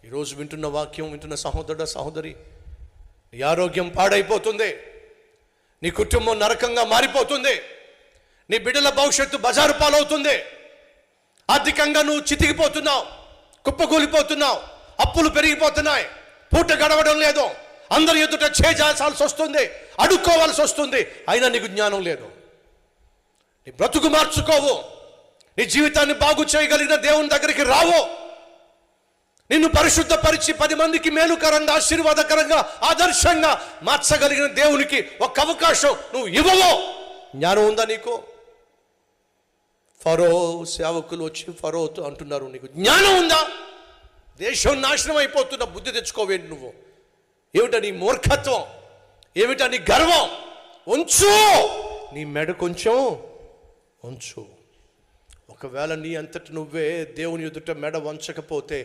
ఈరోజు వింటున్న వాక్యం వింటున్న సహోదరుడు సహోదరి, నీ ఆరోగ్యం పాడైపోతుంది, నీ కుటుంబం నరకంగా మారిపోతుంది, నీ బిడ్డల భవిష్యత్తు బజారు పాలవుతుంది, ఆర్థికంగా నువ్వు చితికిపోతున్నావు, కుప్పకూలిపోతున్నావు, అప్పులు పెరిగిపోతున్నాయి, పూట గడవడం లేదు, అందరి ఎదుట చేజాల్సి వస్తుంది, అడుక్కోవాల్సి వస్తుంది, అయినా నీకు జ్ఞానం లేదు. నీ బ్రతుకు మార్చుకోవు, నీ జీవితాన్ని బాగు చేయగలిగిన దేవుని దగ్గరికి రావు, నిన్ను పరిశుద్ధపరిచి 10 మందికి మేలుకరంగా ఆశీర్వాదకరంగా ఆదర్శంగా మార్చగలిగిన దేవునికి ఒక అవకాశం నువ్వు ఇవ్వవు. జ్ఞానం ఉందా నీకు? ఫరో సేవకులు వచ్చి ఫరోతో అంటున్నారు, నీకు జ్ఞానం ఉందా? దేశం నాశనం అయిపోతున్న బుద్ధి తెచ్చుకోవేంటి నువ్వు? ఏమిటా నీ మూర్ఖత్వం? ఏమిటా నీ గర్వం? ఉంచు, నీ మెడ కొంచెం ఉంచు. ఒకవేళ నీ అంతటి నువ్వే దేవుని ఎదుట మెడ వంచకపోతే